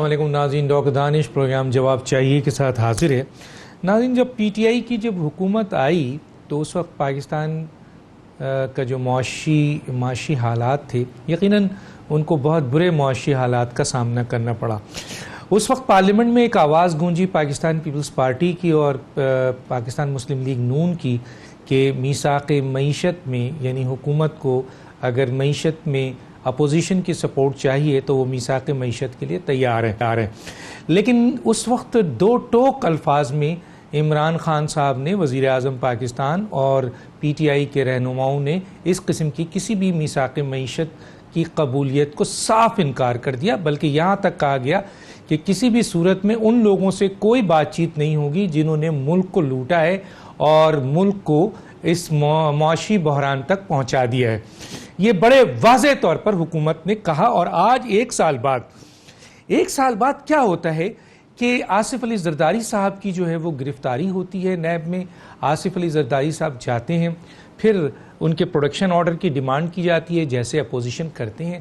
علیکم ناظرین، ڈاکٹر دانش پروگرام جواب چاہیے کے ساتھ حاضر ہے۔ ناظرین، جب پی ٹی آئی کی جب حکومت آئی تو اس وقت پاکستان کا جو معاشی حالات تھے، یقیناً ان کو بہت برے معاشی حالات کا سامنا کرنا پڑا۔ اس وقت پارلیمنٹ میں ایک آواز گونجی پاکستان پیپلز پارٹی کی اور پاکستان مسلم لیگ نون کی کہ میثاق معیشت میں، یعنی حکومت کو اگر معیشت میں اپوزیشن کی سپورٹ چاہیے تو وہ میثاق معیشت کے لیے تیار ہیں۔ لیکن اس وقت دو ٹوک الفاظ میں عمران خان صاحب نے، وزیر اعظم پاکستان، اور پی ٹی آئی کے رہنماؤں نے اس قسم کی کسی بھی میثاق معیشت کی قبولیت کو صاف انکار کر دیا، بلکہ یہاں تک کہا گیا کہ کسی بھی صورت میں ان لوگوں سے کوئی بات چیت نہیں ہوگی جنہوں نے ملک کو لوٹا ہے اور ملک کو اس معاشی بحران تک پہنچا دیا ہے۔ یہ بڑے واضح طور پر حکومت نے کہا۔ اور آج ایک سال بعد کیا ہوتا ہے کہ آصف علی زرداری صاحب کی جو ہے وہ گرفتاری ہوتی ہے نیب میں۔ آصف علی زرداری صاحب جاتے ہیں، پھر ان کے پروڈکشن آرڈر کی ڈیمانڈ کی جاتی ہے جیسے اپوزیشن کرتے ہیں۔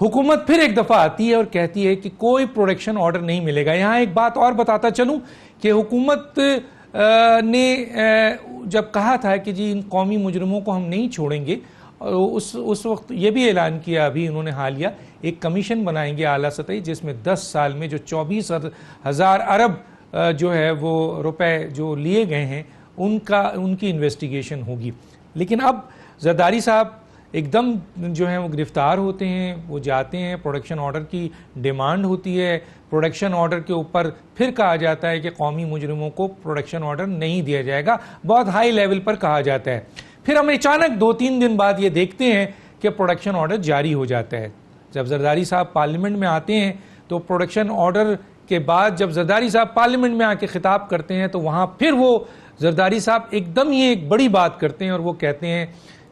حکومت پھر ایک دفعہ آتی ہے اور کہتی ہے کہ کوئی پروڈکشن آرڈر نہیں ملے گا۔ یہاں ایک بات اور بتاتا چلوں کہ حکومت نے جب کہا تھا کہ جی ان قومی مجرموں کو ہم نہیں چھوڑیں گے، اس وقت یہ بھی اعلان کیا، ابھی انہوں نے حالیہ ایک کمیشن بنائیں گے اعلیٰ سطحی، جس میں 10 سال میں جو 24,000 ارب جو ہے وہ روپے جو لیے گئے ہیں ان کی انویسٹیگیشن ہوگی۔ لیکن اب زرداری صاحب ایک دم جو ہیں وہ گرفتار ہوتے ہیں، وہ جاتے ہیں، پروڈکشن آرڈر کی ڈیمانڈ ہوتی ہے، پروڈکشن آرڈر کے اوپر پھر کہا جاتا ہے کہ قومی مجرموں کو پروڈکشن آرڈر نہیں دیا جائے گا، بہت ہائی لیول پر کہا جاتا ہے۔ پھر ہم اچانک 2-3 دن بعد یہ دیکھتے ہیں کہ پروڈکشن آرڈر جاری ہو جاتا ہے۔ جب زرداری صاحب پارلیمنٹ میں آتے ہیں تو پروڈکشن آرڈر کے بعد جب زرداری صاحب پارلیمنٹ میں آ کے خطاب کرتے ہیں تو وہاں پھر وہ زرداری صاحب ایک دم ہی ایک بڑی بات کرتے ہیں اور وہ کہتے ہیں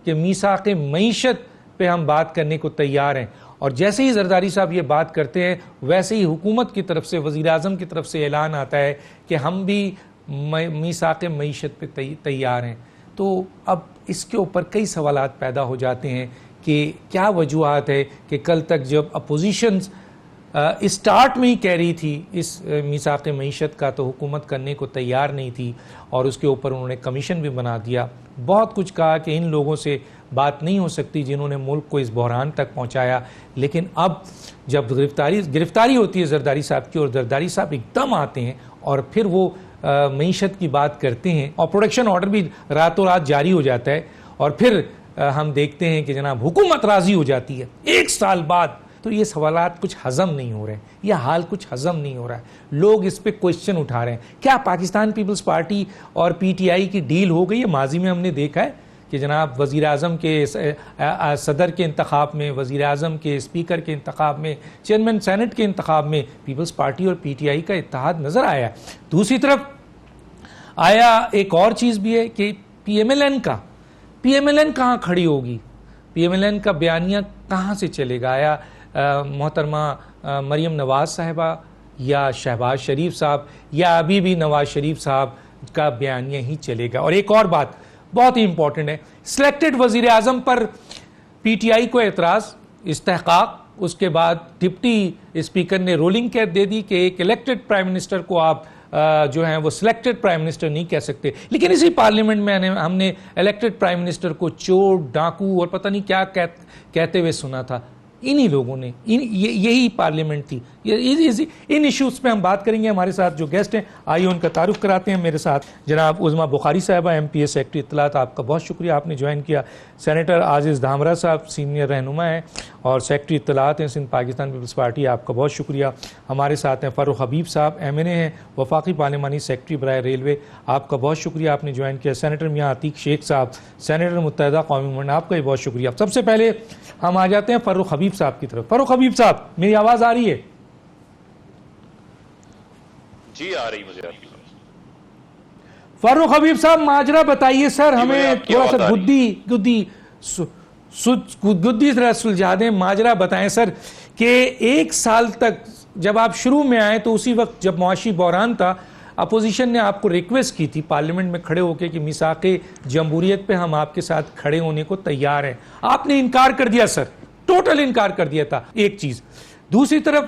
کہ میثاق معیشت پہ ہم بات کرنے کو تیار ہیں۔ اور جیسے ہی زرداری صاحب یہ بات کرتے ہیں ویسے ہی حکومت کی طرف سے، وزیر اعظم کی طرف سے اعلان آتا ہے کہ ہم بھی میثاق معیشت پہ تیار ہیں۔ تو اب اس کے اوپر کئی سوالات پیدا ہو جاتے ہیں کہ کیا وجوہات ہے کہ کل تک جب اپوزیشنز اسٹارٹ میں ہی کہہ رہی تھی اس میثاق معیشت کا تو حکومت کرنے کو تیار نہیں تھی، اور اس کے اوپر انہوں نے کمیشن بھی بنا دیا، بہت کچھ کہا کہ ان لوگوں سے بات نہیں ہو سکتی جنہوں نے ملک کو اس بحران تک پہنچایا۔ لیکن اب جب گرفتاری ہوتی ہے زرداری صاحب کی اور زرداری صاحب ایک دم آتے ہیں اور پھر وہ معیشت کی بات کرتے ہیں اور پروڈکشن آرڈر بھی راتوں رات جاری ہو جاتا ہے، اور پھر ہم دیکھتے ہیں کہ جناب حکومت راضی ہو جاتی ہے ایک سال بعد، تو یہ سوالات کچھ ہضم نہیں ہو رہے ہیں، یہ حال کچھ ہضم نہیں ہو رہا ہے۔ لوگ اس پہ کوشچن اٹھا رہے ہیں، کیا پاکستان پیپلز پارٹی اور پی ٹی آئی کی ڈیل ہو گئی ہے؟ ماضی میں ہم نے دیکھا ہے کہ جناب وزیر اعظم کے صدر کے انتخاب میں، وزیر اعظم کے اسپیکر کے انتخاب میں، چیئرمین سینٹ کے انتخاب میں پیپلز پارٹی اور پی ٹی آئی کا اتحاد نظر آیا ہے۔ دوسری طرف آیا ایک اور چیز بھی ہے کہ پی ایم ایل این کہاں کھڑی ہوگی، پی ایم ایل این کا بیانیہ کہاں سے چلے گا؟ آیا محترمہ مریم نواز صاحبہ یا شہباز شریف صاحب یا ابھی بھی نواز شریف صاحب کا بیانیہ ہی چلے گا؟ اور ایک اور بات بہت ہی امپورٹنٹ ہے، سلیکٹڈ وزیر اعظم پر پی ٹی آئی کو اعتراض، استحقاق، اس کے بعد ڈپٹی اسپیکر نے رولنگ کہہ دے دی کہ ایک الیکٹڈ پرائم منسٹر کو آپ جو ہیں وہ سلیکٹڈ پرائم منسٹر نہیں کہہ سکتے۔ لیکن اسی پارلیمنٹ میں ہم نے الیکٹڈ پرائم منسٹر کو چور، ڈاکو اور پتہ نہیں کیا کہتے ہوئے سنا تھا۔ انہی لوگوں نے، یہی پارلیمنٹ تھی۔ ان ایشوز پہ ہم بات کریں گے۔ ہمارے ساتھ جو گیسٹ ہیں آئیے ان کا تعارف کراتے ہیں۔ میرے ساتھ جناب عظما بخاری صاحبہ، ایم پی اے سیکرٹری اطلاعات، آپ کا بہت شکریہ، آپ نے جوائن کیا۔ سینیٹر عازز دھامرا صاحب سینئر رہنما ہیں اور سیکرٹری اطلاعات ہیں سندھ پاکستان پیپلز پارٹی، آپ کا بہت شکریہ۔ ہمارے ساتھ ہیں فاروق حبیب صاحب، ایم این اے ہیں، وفاقی پارلیمانی سیکرٹری برائے ریلوے، آپ کا بہت شکریہ، آپ نے جوائن کیا۔ سینیٹر میاں عتیق شیخ صاحب، سینیٹر متحدہ قومی مومنٹ، آپ کا بھی بہت شکریہ۔ سب سے پہلے ہم آ جاتے ہیں فاروق حبیب صاحب کی طرف۔ فاروق حبیب صاحب، میری آواز آ رہی ہے؟ جی آ رہی مجھے۔ فاروق حبیب صاحب ماجرا بتائیے سر، ہمیں تھوڑا سا گدی طرح سلجھا دیں، ماجرا بتائیں سر کہ ایک سال تک جب آپ شروع میں آئے تو اسی وقت جب معاشی بحران تھا، اپوزیشن نے آپ کو ریکویسٹ کی تھی پارلیمنٹ میں کھڑے ہو کے کہ میثاق جمہوریت پہ ہم آپ کے ساتھ کھڑے ہونے کو تیار ہیں، آپ نے انکار کر دیا سر، ٹوٹل انکار کر دیا تھا۔ ایک چیز، دوسری طرف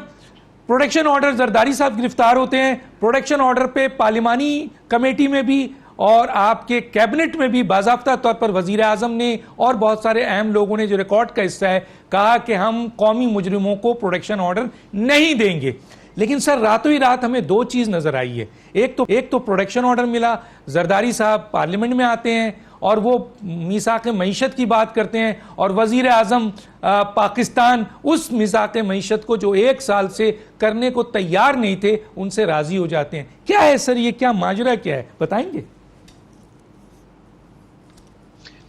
پروڈکشن آرڈر زرداری صاحب گرفتار ہوتے ہیں، پروڈکشن آرڈر پہ پارلیمانی کمیٹی میں بھی اور آپ کے کیبنٹ میں بھی باضابطہ طور پر وزیر اعظم نے اور بہت سارے اہم لوگوں نے جو ریکارڈ کا حصہ ہے کہا کہ ہم قومی مجرموں کو پروڈکشن آرڈر نہیں دیں گے. لیکن سر راتوں ہی رات ہمیں دو چیز نظر آئی ہے. ایک تو پروڈکشن آرڈر ملا، زرداری صاحب پارلیمنٹ میں آتے ہیں اور وہ میثاق معیشت کی بات کرتے ہیں اور وزیر اعظم پاکستان اس میثاق معیشت کو جو 1 سال سے کرنے کو تیار نہیں تھے ان سے راضی ہو جاتے ہیں. کیا ہے سر یہ کیا ماجرا کیا ہے بتائیں گے؟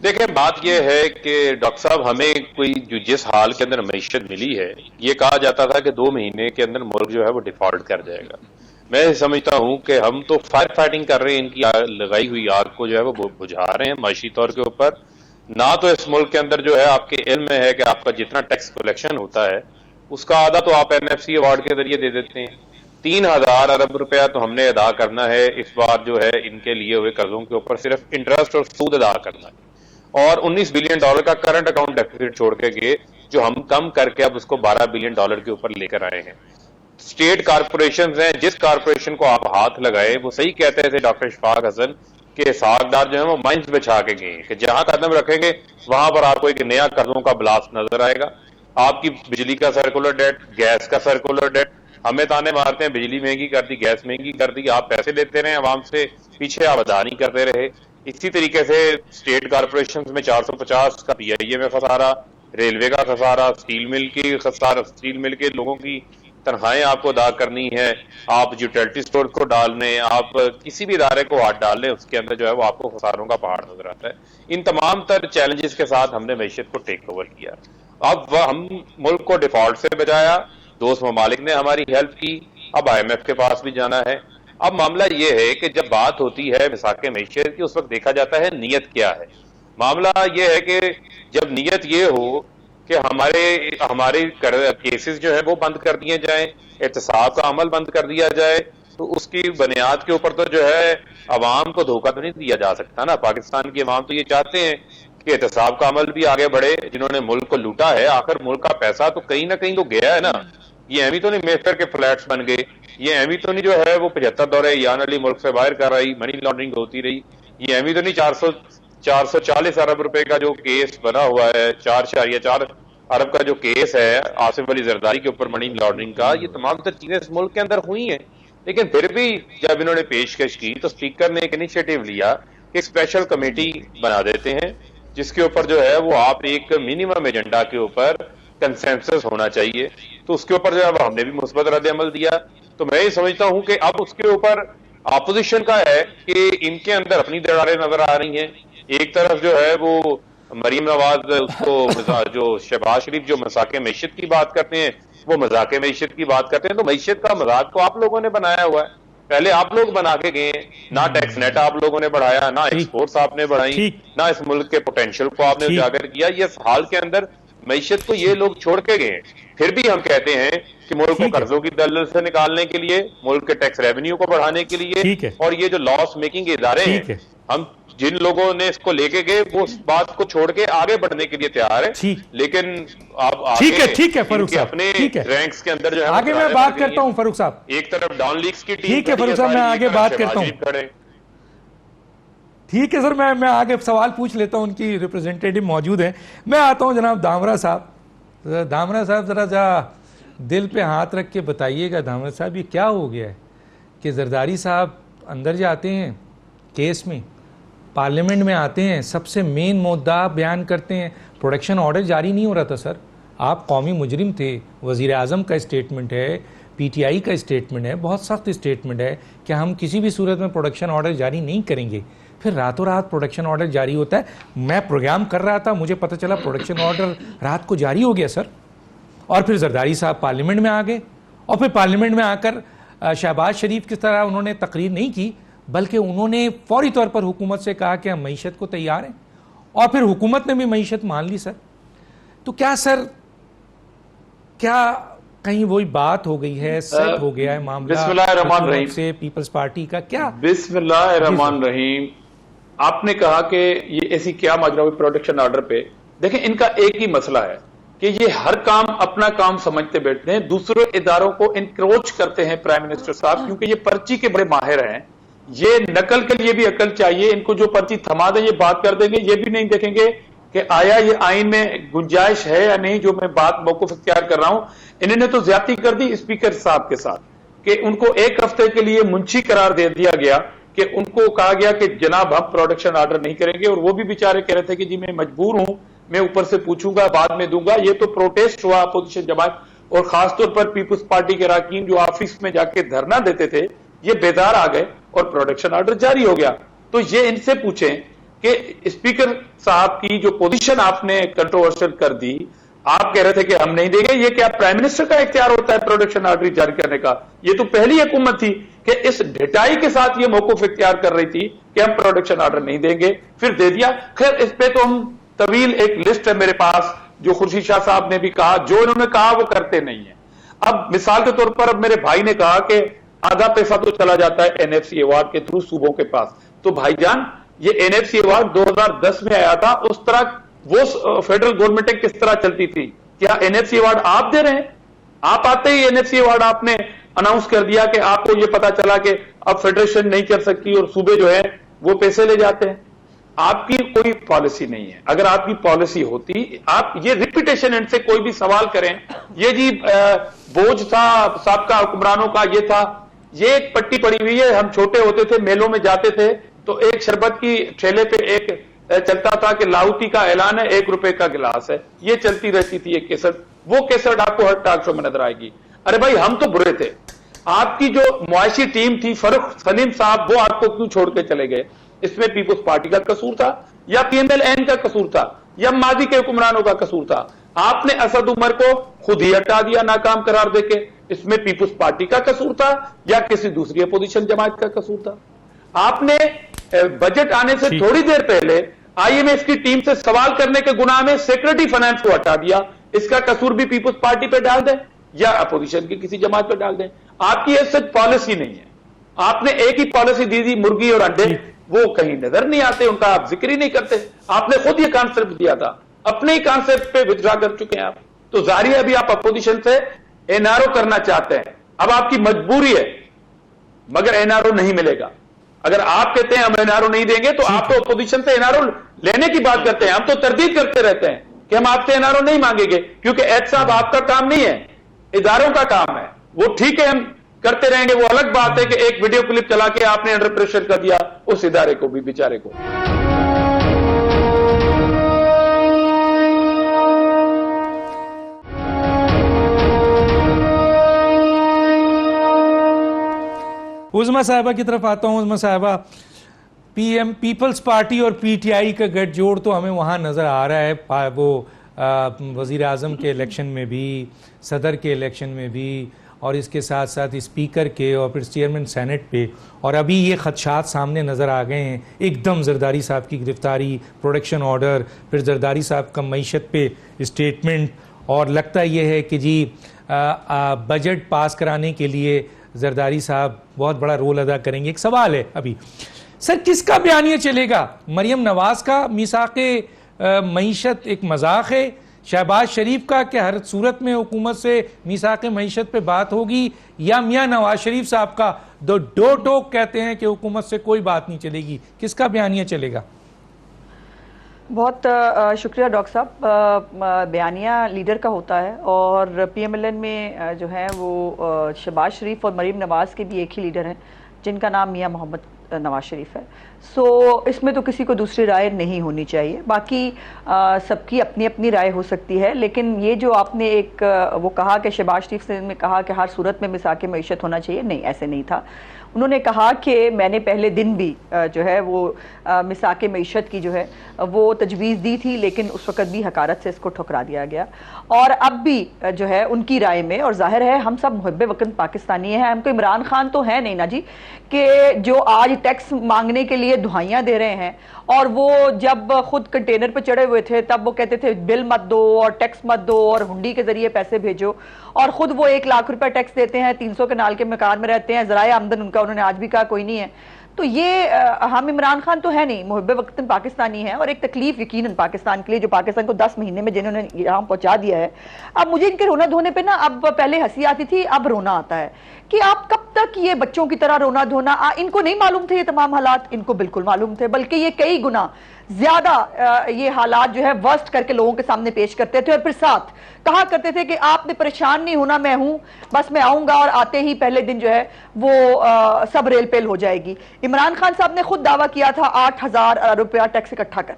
دیکھیں بات یہ ہے کہ ڈاکٹر صاحب ہمیں کوئی جو جس حال کے اندر معیشت ملی ہے، یہ کہا جاتا تھا کہ 2 مہینے کے اندر ملک جو ہے وہ ڈیفالٹ کر جائے گا. میں سمجھتا ہوں کہ ہم تو فائر فائٹنگ کر رہے ہیں، ان کی لگائی ہوئی آگ کو جو ہے وہ بجھا رہے ہیں معاشی طور کے اوپر. نہ تو اس ملک کے اندر جو ہے آپ کے علم میں ہے کہ آپ کا جتنا ٹیکس کلیکشن ہوتا ہے اس کا آدھا تو آپ NFC ایوارڈ کے ذریعے دے دیتے ہیں. 3000 ارب روپیہ تو ہم نے ادا کرنا ہے اس بار جو ہے ان کے لیے ہوئے قرضوں کے اوپر، صرف انٹرسٹ اور سود ادا کرنا ہے. اور $19 بلین کا کرنٹ اکاؤنٹ ڈیفیسٹ چھوڑ کے گئے جو ہم کم کر کے اب اس کو $12 بلین کے اوپر لے کر آئے ہیں. اسٹیٹ کارپوریشنز ہیں، جس کارپوریشن کو آپ ہاتھ لگائے وہ صحیح کہتے تھے ڈاکٹر اشفاق حسن کہ ساگدار جو ہیں وہ مائنز بچھا کے گئے ہیں کہ جہاں قدم رکھیں گے وہاں پر آپ کو ایک نیا قرضوں کا بلاسٹ نظر آئے گا. آپ کی بجلی کا سرکولر ڈیٹ، گیس کا سرکولر ڈیٹ، ہمیں تانے مارتے ہیں بجلی مہنگی کر دی، گیس مہنگی کر دی، آپ پیسے لیتے رہے عوام سے، پیچھے آپ ادا نہیں کرتے رہے. اسی طریقے سے اسٹیٹ کارپوریشنز میں 450 کا PIA میں خسارہ، ریلوے کا خسارہ، اسٹیل مل کی خسارہ، اسٹیل مل کے لوگوں کی تنخواہیں آپ کو ادا کرنی ہے، آپ یوٹیلٹی اسٹور کو ڈالنے، آپ کسی بھی ادارے کو ہاتھ ڈال لیں اس کے اندر جو ہے وہ آپ کو خساروں کا پہاڑ نظر آتا ہے. ان تمام تر چیلنجز کے ساتھ ہم نے معیشت کو ٹیک اوور کیا. اب ہم ملک کو ڈیفالٹ سے بچایا، دوست ممالک نے ہماری ہیلپ کی، اب IMF کے پاس بھی جانا ہے. اب معاملہ یہ ہے کہ جب بات ہوتی ہے میثاق معیشت کی اس وقت دیکھا جاتا ہے نیت کیا ہے. معاملہ یہ ہے کہ جب نیت یہ ہو کہ ہمارے کیسز جو ہیں وہ بند کر دیے جائیں، احتساب کا عمل بند کر دیا جائے، تو اس کی بنیاد کے اوپر تو جو ہے عوام کو دھوکہ تو نہیں دیا جا سکتا نا. پاکستان کی عوام تو یہ چاہتے ہیں کہ احتساب کا عمل بھی آگے بڑھے. جنہوں نے ملک کو لوٹا ہے آخر ملک کا پیسہ تو کہیں نہ کہیں تو گیا ہے نا. یہ ایویں تو نہیں میفر کے فلیٹس بن گئے، یہ ایویں تو نہیں جو ہے وہ 75 دورے یان علی ملک سے باہر کر رہی، منی لانڈرنگ ہوتی رہی. یہ ایویں تو نہیں 440 ارب روپے کا جو کیس بنا ہوا ہے، 4.4 ارب کا جو کیس ہے آصف علی زرداری کے اوپر منی لانڈرنگ کا، یہ تمام تر چیزیں اس ملک کے اندر ہوئی ہیں. لیکن پھر بھی جب انہوں نے پیشکش کی تو اسپیکر نے ایک انیشیٹو لیا کہ اسپیشل کمیٹی بنا دیتے ہیں جس کے اوپر جو ہے وہ آپ ایک منیمم ایجنڈا کے اوپر کنسنسس ہونا چاہیے. تو اس کے اوپر جو ہے ہم نے بھی مثبت رد عمل دیا. تو میں یہ سمجھتا ہوں کہ اب اس کے اوپر اپوزیشن کا ہے کہ ان کے اندر اپنی دراڑیں نظر آ رہی ہیں. ایک طرف جو ہے وہ مریم نواز اس کو جو شہباز شریف جو مذاق معیشت کی بات کرتے ہیں وہ مذاق معیشت کی بات کرتے ہیں. تو معیشت کا مذاق تو آپ لوگوں نے بنایا ہوا ہے، پہلے آپ لوگ بنا کے گئے ہیں. نہ ٹیکس نیٹ آپ لوگوں نے بڑھایا، نہ ایکسپورٹس آپ نے بڑھائی، نہ اس ملک کے پوٹینشیل کو آپ نے اجاگر کیا. یہ حال کے اندر معیشت کو یہ لوگ چھوڑ کے گئے. پھر بھی ہم کہتے ہیں کہ ملک کو قرضوں کی دلدل سے نکالنے کے لیے، ملک کے ٹیکس ریونیو کو بڑھانے کے لیے، اور یہ جو لاس میکنگ ادارے ہیں ہم جن لوگوں نے اس کو لے کے گئے وہ اس بات کو چھوڑ کے آگے بڑھنے کے لیے تیار ہے. لیکن آپ اپنے رینکس کے اندر جو ہے آگے میں بات کرتا ہوں فاروق صاحب، ایک طرف ڈان لیگز کی ٹیم، ٹھیک ہے فاروق صاحب میں آگے بات کرتا ہوں. ٹھیک ہے سر میں آگے سوال پوچھ لیتا ہوں، ان کی ریپرزنٹیٹو موجود ہیں. میں آتا ہوں جناب دامرا صاحب. دامرا صاحب ذرا دل پہ ہاتھ رکھ کے بتائیے گا دامرا صاحب یہ کیا ہو گیا ہے کہ زرداری صاحب اندر جاتے ہیں کیس میں، پارلیمنٹ میں آتے ہیں، سب سے مین مدعا بیان کرتے ہیں. پروڈکشن آرڈر جاری نہیں ہو رہا تھا سر، آپ قومی مجرم تھے. وزیر اعظم کا اسٹیٹمنٹ ہے، PTI کا اسٹیٹمنٹ ہے، بہت سخت اسٹیٹمنٹ ہے کہ ہم کسی بھی صورت میں پروڈکشن آرڈر جاری نہیں کریں گے. پھر راتوں رات پروڈکشن آرڈر جاری ہوتا ہے. میں پروگرام کر رہا تھا، مجھے پتہ چلا پروڈکشن آرڈر رات کو جاری ہو گیا سر. اور پھر زرداری صاحب پارلیمنٹ میں آ گئے، اور پھر پارلیمنٹ میں آ کر شہباز شریف کی طرح انہوں نے تقریر نہیں کی بلکہ انہوں نے فوری طور پر حکومت سے کہا کہ ہم معیشت کو تیار ہیں، اور پھر حکومت نے بھی معیشت مان لی سر. تو کیا سر کیا کہیں وہی بات ہو گئی ہے، سیٹ ہو گیا ہے معاملہ بسم اللہ الرحمن الرحیم سے پیپلز پارٹی کا؟ کیا بسم اللہ الرحمن الرحیم. آپ نے کہا کہ یہ ایسی کیا ماجرا ہوئی پروڈکشن آرڈر پہ. دیکھیں ان کا ایک ہی مسئلہ ہے کہ یہ ہر کام اپنا کام سمجھتے بیٹھتے ہیں, دوسرے اداروں کو انکروچ کرتے ہیں پرائم منسٹر صاحب, کیونکہ یہ پرچی کے بڑے ماہر ہیں. یہ نقل کے لیے بھی عقل چاہیے, ان کو جو پرچی تھما دیں یہ بات کر دیں گے, یہ بھی نہیں دیکھیں گے کہ آیا یہ آئین میں گنجائش ہے یا نہیں جو میں بات موقف اختیار کر رہا ہوں. انہوں نے تو زیادتی کر دی اسپیکر صاحب کے ساتھ کہ ان کو ایک ہفتے کے لیے منشی قرار دے دیا گیا, کہ ان کو کہا گیا کہ جناب ہم پروڈکشن آرڈر نہیں کریں گے, اور وہ بھی بیچارے کہہ رہے تھے کہ جی میں مجبور ہوں, میں اوپر سے پوچھوں گا بعد میں دوں گا. یہ تو پروٹیسٹ ہوا اپوزیشن جماعت, اور خاص طور پر پیپلز پارٹی کے اراکین جو آفس میں جا کے دھرنا دیتے تھے, یہ بیدار آ گئے اور پروڈکشن آرڈر جاری ہو گیا. تو یہ ان سے پوچھیں کہ اسپیکر صاحب کی جو پوزیشن آپ نے کنٹروورشل کر دی, آپ کہہ رہے تھے کہ ہم نہیں دیں گے, یہ کیا پرائم منسٹر کا اختیار ہوتا ہے پروڈکشن آرڈر جاری کرنے کا؟ یہ تو پہلی حکومت تھی کہ اس ڈھٹائی کے ساتھ یہ موقف اختیار کر رہی تھی کہ ہم پروڈکشن آرڈر نہیں دیں گے, پھر دے دیا. خیر اس پہ تو ہم طویل ایک لسٹ ہے میرے پاس, جو خورشید شاہ صاحب نے بھی کہا, جو انہوں نے کہا وہ کرتے نہیں ہیں. اب مثال کے طور پر اب میرے بھائی نے کہا کہ آدھا پیسہ تو چلا جاتا ہے این ایف سی ایوارڈ کے تھرو صوبوں کے پاس. تو بھائی جان یہ این ایف سی ایوارڈ 2010 میں آیا تھا, اس طرح وہ فیڈرل گورنمنٹ کس طرح چلتی تھی؟ کیا این ایف سی ایوارڈ آپ دے رہے ہیں؟ آپ آتے ہی این ایف سی ایوارڈ آپ نے اناؤنس کر دیا کہ آپ کو یہ پتا چلا کہ اب فیڈریشن نہیں چل سکتی اور صوبے جو ہے وہ پیسے لے جاتے ہیں. آپ کی کوئی پالیسی نہیں ہے. اگر آپ کی پالیسی ہوتی, آپ یہ ریپیٹیشن ان سے کوئی بھی سوال کریں, یہ جی بوجھ تھا سابقہ حکمرانوں کا, یہ تھا, یہ ایک پٹی پڑی ہوئی ہے. ہم چھوٹے ہوتے تھے میلوں میں جاتے تھے تو ایک شربت کی ٹھیلے پہ ایک چلتا تھا کہ لاہوتی کا اعلان ہے, 1 روپے کا گلاس ہے, یہ چلتی رہتی تھی ایک کیسٹ. وہ کیسٹ آپ کو ہر ٹاک شو میں نظر آئے گی. ارے بھائی ہم تو برے تھے, آپ کی جو معاشی ٹیم تھی فاروق سلیم صاحب, وہ آپ کو کیوں چھوڑ کے چلے گئے؟ اس میں پیپلز پارٹی کا قصور تھا یا پی ایم ایل این کا قصور تھا یا ماضی کے حکمرانوں کا قصور تھا؟ آپ نے اسد عمر کو خود ہی ہٹا دیا ناکام قرار دے کے, اس میں پیپلز پارٹی کا قصور تھا یا کسی دوسری اپوزیشن جماعت کا قصور تھا؟ آپ نے بجٹ آنے سے تھوڑی دیر پہلے آئی ایم ایف کی ٹیم سے سوال کرنے کے گناہ میں سیکرٹری فائنانس کو ہٹا دیا, اس کا قصور بھی پیپلز پارٹی پہ ڈال دیں یا اپوزیشن کی کسی جماعت پہ ڈال دیں. آپ کی ایسا پالیسی نہیں ہے. آپ نے ایک ہی پالیسی دی تھی, مرغی اور انڈے, وہ کہیں نظر نہیں آتے, ان کا آپ ذکر ہی نہیں کرتے. آپ نے خود یہ کانسیپٹ دیا تھا, اپنے ہی کانسیپٹ پہ وتڈرا کر چکے ہیں آپ. تو ظاہر ہے ابھی آپ اپوزیشن سے این آر او کرنا چاہتے ہیں, اب آپ کی مجبوری ہے, مگر این آر او نہیں ملے گا. اگر آپ کہتے ہیں ہم این آر او نہیں دیں گے تو آپ تو اپوزیشن سے این آر او لینے کی بات کرتے ہیں. ہم تو تردید کرتے رہتے ہیں کہ ہم آپ سے این آر او نہیں مانگیں گے, کیونکہ ایڈ صاحب آپ کا کام نہیں ہے, اداروں کا کام ہے. وہ ٹھیک ہے ہم کرتے رہیں گے, وہ الگ بات ہے کہ ایک ویڈیو کلپ چلا کے آپ نے انڈر پریشر کر دیا اس ادارے کو بھی بیچارے کو. عظما صاحبہ کی طرف آتا ہوں. عظما صاحبہ, پیپلز پارٹی اور پی ٹی آئی کا گٹھ جوڑ تو ہمیں وہاں نظر آ رہا ہے, وہ وزیر اعظم کے الیکشن میں بھی, صدر کے الیکشن میں بھی, اور اس کے ساتھ ساتھ اسپیکر کے اور پھر چیئرمین سینٹ پہ, اور ابھی یہ خدشات سامنے نظر آ گئے ہیں. ایک دم زرداری صاحب کی گرفتاری, پروڈکشن آرڈر, پھر زرداری صاحب کا معیشت پہ اسٹیٹمنٹ, اور لگتا یہ ہے کہ جی بجٹ پاس کرانے کے لیے زرداری صاحب بہت بڑا رول ادا کریں گے. ایک سوال ہے ابھی سر, کس کا بیانیہ چلے گا؟ مریم نواز کا میثاق معیشت ایک مذاق ہے, شہباز شریف کا کہ ہر صورت میں حکومت سے میثاق معیشت پہ بات ہوگی, یا میاں نواز شریف صاحب کا دو ٹوک کہتے ہیں کہ حکومت سے کوئی بات نہیں چلے گی؟ کس کا بیانیہ چلے گا؟ بہت شکریہ ڈاکٹر صاحب. بیانیہ لیڈر کا ہوتا ہے, اور پی ایم ایل این میں جو ہے وہ شہباز شریف اور مریم نواز کے بھی ایک ہی لیڈر ہیں جن کا نام میاں محمد نواز شریف ہے. سو اس میں تو کسی کو دوسری رائے نہیں ہونی چاہیے. باقی سب کی اپنی اپنی رائے ہو سکتی ہے, لیکن یہ جو آپ نے ایک وہ کہا کہ شہباز شریف نے کہا کہ ہر صورت میں میثاق معیشت ہونا چاہیے, نہیں, ایسے نہیں تھا. انہوں نے کہا کہ میں نے پہلے دن بھی جو ہے وہ میثاق معیشت کی جو ہے وہ تجویز دی تھی, لیکن اس وقت بھی حقارت سے اس کو ٹھکرا دیا گیا. اور اب بھی جو ہے ان کی رائے میں, اور ظاہر ہے ہم سب محب وطن پاکستانی ہیں, ہم کو عمران خان تو ہے نہیں نا جی کہ جو آج ٹیکس مانگنے کے لیے دہائیاں دے رہے ہیں, اور وہ جب خود کنٹینر پہ چڑھے ہوئے تھے تب وہ کہتے تھے بل مت دو اور ٹیکس مت دو اور ہنڈی کے ذریعے پیسے بھیجو, اور خود وہ 1 لاکھ روپے ٹیکس دیتے ہیں, 300 کنال کے مکان میں رہتے ہیں, ذرائع آمدن ان کا انہوں نے آج بھی کہا کوئی نہیں ہے. تو یہ ہم عمران خان تو ہے نہیں، محب وطن پاکستانی ہیں، اور ایک تکلیف یقیناً پاکستان کے لیے جو پاکستان کو 10 مہینے میں جنہوں نے یہاں پہنچا دیا ہے. اب مجھے ان کے رونا دھونے پہ نا اب پہلے ہنسی آتی تھی، اب رونا آتا ہے کہ آپ کب تک یہ بچوں کی طرح رونا دھونا. ان کو نہیں معلوم تھے یہ تمام حالات، ان کو بالکل معلوم تھے، بلکہ یہ کئی گنا زیادہ یہ حالات جو ہے ورسٹ کر کے لوگوں کے سامنے پیش کرتے تھے، اور پھر ساتھ کہا کرتے تھے کہ آپ نے پریشان نہیں ہونا، میں ہوں، بس میں آؤں گا اور آتے ہی پہلے دن جو ہے وہ سب ریل پیل ہو جائے گی. عمران خان صاحب نے خود دعویٰ کیا تھا 8,000 روپیہ ٹیکس اکٹھا کر.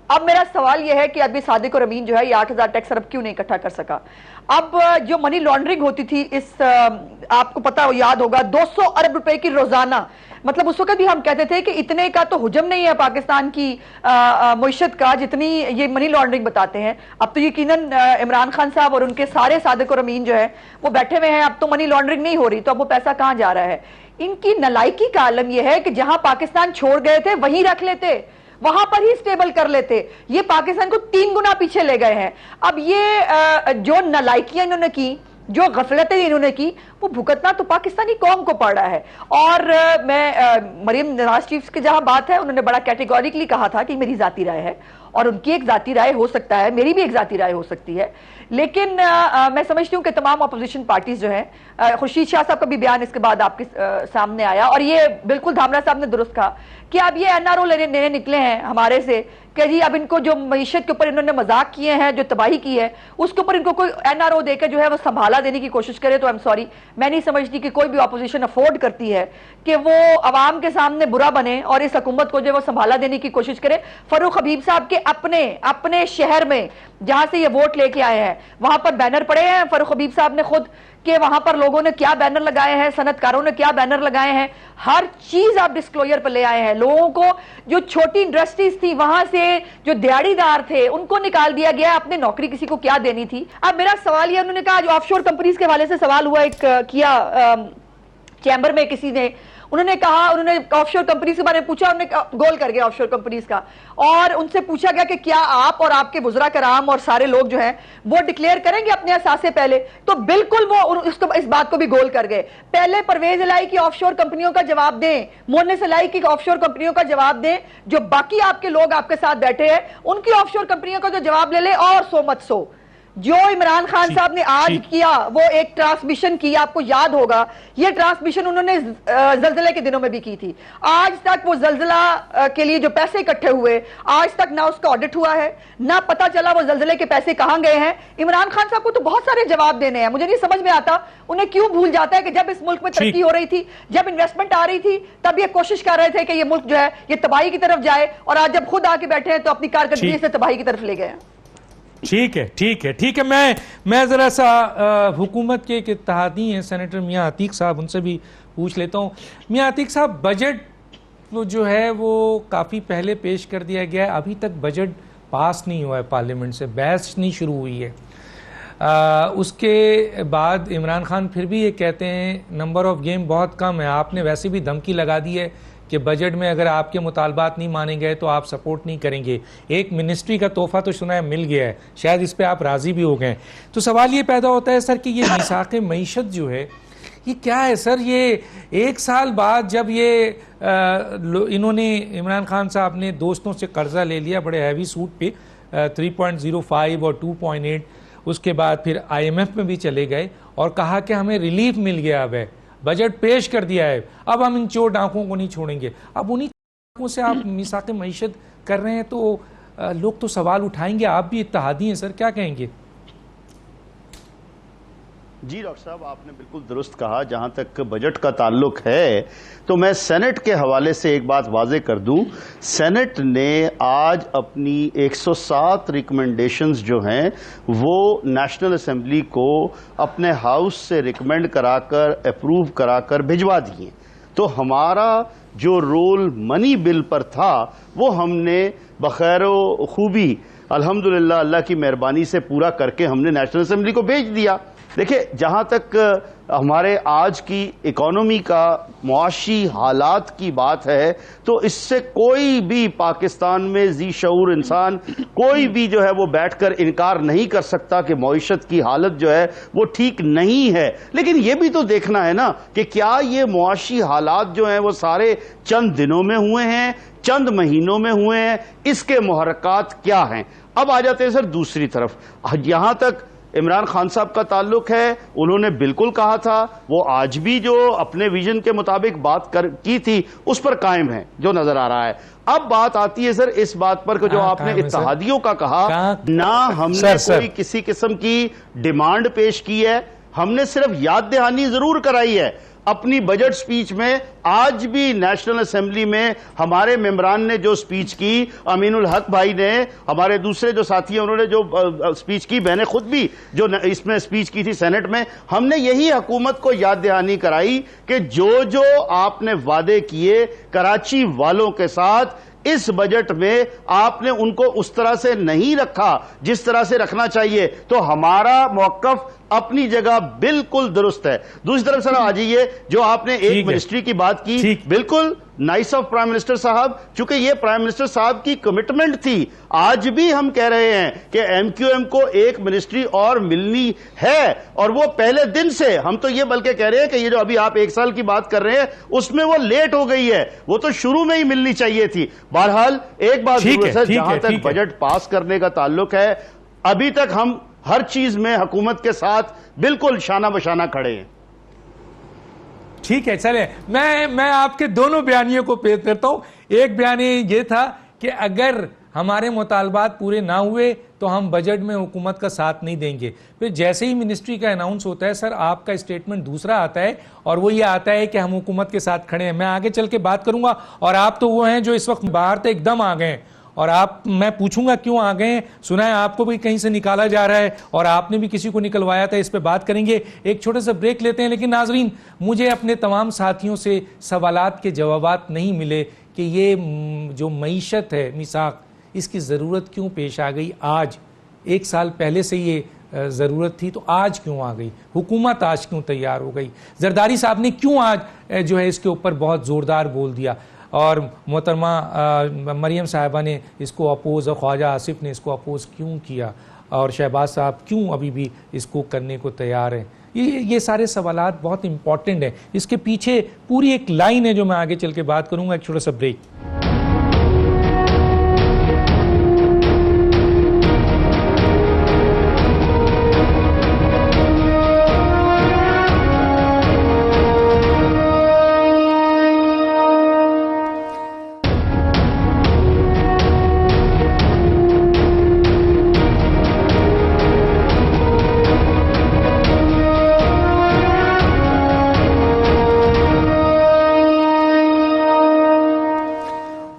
اب میرا سوال یہ ہے کہ ابھی صادق اور امین جو ہے یہ 8,000 ٹیکس ارب کیوں نہیں اکٹھا کر سکا؟ اب جو منی لانڈرنگ ہوتی تھی اس آپ کو پتا یاد ہوگا 200 ارب روپے کی روزانہ، مطلب اس وقت بھی ہم کہتے تھے کہ اتنے کا تو حجم نہیں ہے پاکستان کی معیشت کا جتنی یہ منی لانڈرنگ بتاتے ہیں. اب تو یقیناً عمران خان صاحب اور ان کے سارے صادق اور امین جو ہے وہ بیٹھے ہوئے ہیں، اب تو منی لانڈرنگ نہیں ہو رہی، تو اب وہ پیسہ کہاں جا رہا ہے؟ ان کی نالائکی کا عالم یہ ہے کہ جہاں پاکستان چھوڑ گئے تھے وہیں رکھ لیتے، وہاں پر ہی سٹیبل کر لیتے. یہ پاکستان کو 3 گنا پیچھے لے گئے ہیں. اب یہ جو نالائکیاں انہوں نے کی، جو غفلتیں انہوں نے کی، وہ بھگتنا تو پاکستانی قوم کو پڑ رہا ہے. اور میں مریم نواز چیف کی جہاں بات ہے، انہوں نے بڑا کیٹیگوریکلی کہا تھا کہ میری ذاتی رائے ہے، اور ان کی ایک ذاتی رائے ہو سکتا ہے، میری بھی ایک ذاتی رائے ہو سکتی ہے، لیکن میں سمجھتی ہوں کہ تمام اپوزیشن پارٹیز جو ہیں، خورشید شاہ صاحب کا بھی بیان اس کے بعد آپ کے سامنے آیا، اور یہ بالکل دھامرا صاحب نے درست کہا کہ اب یہ NRO لینے نکلے ہیں ہمارے سے کہ جی اب ان کو جو معیشت کے اوپر انہوں نے مذاق کیے ہیں، جو تباہی کی ہے، اس کے اوپر ان کو کوئی NRO دے کے جو ہے وہ سنبھالا دینے کی کوشش کرے. تو سوری، میں نہیں سمجھتی کہ کوئی بھی اپوزیشن افورڈ کرتی ہے کہ وہ عوام کے سامنے برا بنے اور اس حکومت کو جو وہ سنبھالا دینے کی کوشش کرے. فاروق حبیب صاحب کے اپنے شہر میں جہاں سے یہ ووٹ لے کے آئے ہیں وہاں پر بینر پڑے ہیں فاروق حبیب صاحب نے خود، کہ وہاں پر لوگوں نے کیا بینر لگائے ہیں، صنعت کاروں نے کیا بینر لگائے ہیں، ہر چیز آپ ڈسکلوجر پر لے آئے ہیں. لوگوں کو جو چھوٹی انڈسٹریز تھی وہاں سے جو دیہڑی دار تھے ان کو نکال دیا گیا، اپنے نوکری کسی کو کیا دینی تھی. اب میرا سوال یہ، انہوں نے کہا جو آف شور کمپنیز کے حوالے سے سوال ہوا ایک کیا چیمبر میں کسی نے، انہوں نے کہا، انہوں نے آف شور کمپنیز کے بارے میں پوچھا، انہوں نے گول کر گیا آف شور کمپنیز کا، اور ان سے پوچھا گیا کہ کیا آپ اور آپ کے وزراء کرام اور سارے لوگ جو ہیں وہ ڈکلیئر کریں گے اپنے اثاثے پہلے؟ تو بالکل وہ اس بات کو بھی گول کر گئے. پہلے پرویز الہی کی آف شور کمپنیوں کا جواب دیں، مونس الہی کی آف شور کمپنیوں کا جواب دیں، جو باقی آپ کے لوگ آپ کے ساتھ بیٹھے ہیں ان کی آف شور کمپنیوں کا جو جواب لے لیں. اور سو مت سو جو عمران خان صاحب نے آج کیا، وہ ایک ٹرانسمیشن کی، آپ کو یاد ہوگا یہ ٹرانسمیشن انہوں نے زلزلے کے دنوں میں بھی کی تھی. آج تک وہ زلزلہ کے لیے جو پیسے اکٹھے ہوئے، آج تک نہ اس کا آڈٹ ہوا ہے، نہ پتا چلا وہ زلزلے کے پیسے کہاں گئے ہیں. عمران خان صاحب کو تو بہت سارے جواب دینے ہیں. مجھے نہیں سمجھ میں آتا انہیں کیوں بھول جاتا ہے کہ جب اس ملک میں ترقی ہو رہی تھی، جب انویسٹمنٹ آ رہی تھی، تب یہ کوشش کر رہے تھے کہ یہ ملک جو ہے یہ تباہی کی طرف جائے، اور آج جب خود آ کے بیٹھے ہیں تو اپنی کارکردگی سے تباہی کی طرف لے گئے ہیں. ٹھیک ہے. میں ذرا سا حکومت کے ایک اتحادی ہیں سینیٹر میاں عتیق صاحب، ان سے بھی پوچھ لیتا ہوں. میاں عتیق صاحب، بجٹ جو ہے وہ کافی پہلے پیش کر دیا گیا ہے، ابھی تک بجٹ پاس نہیں ہوا ہے پارلیمنٹ سے، بحث نہیں شروع ہوئی ہے. اس کے بعد عمران خان پھر بھی یہ کہتے ہیں نمبر آف گیم بہت کم ہے. آپ نے ویسے بھی دھمکی لگا دی ہے کہ بجٹ میں اگر آپ کے مطالبات نہیں مانے گئے تو آپ سپورٹ نہیں کریں گے. ایک منسٹری کا تحفہ تو سنا ہے مل گیا ہے، شاید اس پہ آپ راضی بھی ہو گئے. تو سوال یہ پیدا ہوتا ہے سر کہ یہ میثاق معیشت جو ہے یہ کیا ہے سر؟ یہ 1 سال بعد جب یہ انہوں نے عمران خان صاحب نے دوستوں سے قرضہ لے لیا بڑے ہیوی سوٹ پہ 3.05 اور 2.8، اس کے بعد پھر IMF میں بھی چلے گئے اور کہا کہ ہمیں ریلیف مل گیا، اب ہے بجٹ پیش کر دیا ہے، اب ہم ان چور ڈاکوں کو نہیں چھوڑیں گے. اب انہی ڈاکوں سے آپ میثاق معیشت کر رہے ہیں تو لوگ تو سوال اٹھائیں گے. آپ بھی اتحادی ہیں سر، کیا کہیں گے؟ جی ڈاکٹر صاحب، آپ نے بالکل درست کہا. جہاں تک بجٹ کا تعلق ہے تو میں سینٹ کے حوالے سے ایک بات واضح کر دوں. سینٹ نے آج اپنی 107 ریکمنڈیشنز جو ہیں وہ نیشنل اسمبلی کو اپنے ہاؤس سے ریکمینڈ کرا کر اپروو کرا کر بھجوا دیے. تو ہمارا جو رول منی بل پر تھا وہ ہم نے بخیر و خوبی الحمدللہ اللہ کی مہربانی سے پورا کر کے ہم نے نیشنل اسمبلی کو بھیج دیا. دیکھیں جہاں تک ہمارے آج کی اکانومی کا معاشی حالات کی بات ہے تو اس سے کوئی بھی پاکستان میں ذی شعور انسان کوئی بھی جو ہے وہ بیٹھ کر انکار نہیں کر سکتا کہ معیشت کی حالت جو ہے وہ ٹھیک نہیں ہے. لیکن یہ بھی تو دیکھنا ہے نا کہ کیا یہ معاشی حالات جو ہیں وہ سارے چند دنوں میں ہوئے ہیں, چند مہینوں میں ہوئے ہیں, اس کے محرکات کیا ہیں. اب آ جاتے ہیں سر دوسری طرف. یہاں تک عمران خان صاحب کا تعلق ہے, انہوں نے بالکل کہا تھا, وہ آج بھی جو اپنے ویژن کے مطابق بات کی تھی اس پر قائم ہے جو نظر آ رہا ہے. اب بات آتی ہے سر اس بات پر کہ جو آپ نے اتحادیوں کا کہا, نہ ہم نے کوئی کسی قسم کی ڈیمانڈ پیش کی ہے, ہم نے صرف یاد دہانی ضرور کرائی ہے. اپنی بجٹ سپیچ میں آج بھی نیشنل اسمبلی میں ہمارے ممبران نے جو سپیچ کی, امین الحق بھائی نے, ہمارے دوسرے جو ساتھی ہیں انہوں نے جو سپیچ کی, میں نے خود بھی جو اس میں سپیچ کی تھی سینٹ میں, ہم نے یہی حکومت کو یاد دہانی کرائی کہ جو جو آپ نے وعدے کیے کراچی والوں کے ساتھ اس بجٹ میں آپ نے ان کو اس طرح سے نہیں رکھا جس طرح سے رکھنا چاہیے. تو ہمارا موقف اپنی جگہ بالکل درست ہے. دوسری طرف سر آ جائیے, جو آپ نے ایک منسٹری کی بات کی, بالکل نائس آف پرائم منسٹر صاحب, چونکہ یہ پرائم منسٹر صاحب کی کمٹمنٹ تھی. آج بھی ہم کہہ رہے ہیں کہ ایم کیو ایم کو ایک منسٹری اور ملنی ہے, اور وہ پہلے دن سے, ہم تو یہ بلکہ کہہ رہے ہیں کہ یہ جو ابھی آپ 1 سال کی بات کر رہے ہیں اس میں وہ لیٹ ہو گئی ہے, وہ تو شروع میں ہی ملنی چاہیے تھی. بہرحال ایک بات ضرور ہے, جہاں تک بجٹ پاس کرنے کا تعلق ہے, ابھی تک ہم ہر چیز میں حکومت کے ساتھ بالکل شانہ بشانہ کھڑے ہیں. ٹھیک ہے, چلے میں آپ کے دونوں بیانیوں کو پیش کرتا ہوں. ایک بیانیہ یہ تھا کہ اگر ہمارے مطالبات پورے نہ ہوئے تو ہم بجٹ میں حکومت کا ساتھ نہیں دیں گے. پھر جیسے ہی منسٹری کا اناؤنس ہوتا ہے سر, آپ کا اسٹیٹمنٹ دوسرا آتا ہے, اور وہ یہ آتا ہے کہ ہم حکومت کے ساتھ کھڑے ہیں. میں آگے چل کے بات کروں گا, اور آپ تو وہ ہیں جو اس وقت باہر تھے ایک دم آ گئے ہیں, اور میں پوچھوں گا کیوں آ گئے ہیں. سنا ہے آپ کو بھی کہیں سے نکالا جا رہا ہے, اور آپ نے بھی کسی کو نکلوایا تھا, اس پہ بات کریں گے. ایک چھوٹا سا بریک لیتے ہیں. لیکن ناظرین, مجھے اپنے تمام ساتھیوں سے سوالات کے جوابات نہیں ملے کہ یہ جو معیشت ہے میثاق, اس کی ضرورت کیوں پیش آ گئی آج. 1 سال پہلے سے یہ ضرورت تھی, تو آج کیوں آ گئی, حکومت آج کیوں تیار ہو گئی, زرداری صاحب نے کیوں آج جو ہے اس کے اوپر بہت زوردار بول دیا, اور محترمہ مریم صاحبہ نے اس کو اپوز, اور خواجہ آصف نے اس کو اپوز کیوں کیا, اور شہباز صاحب کیوں ابھی بھی اس کو کرنے کو تیار ہیں. یہ سارے سوالات بہت امپورٹنٹ ہیں. اس کے پیچھے پوری ایک لائن ہے جو میں آگے چل کے بات کروں گا. ایک چھوٹا سا بریک.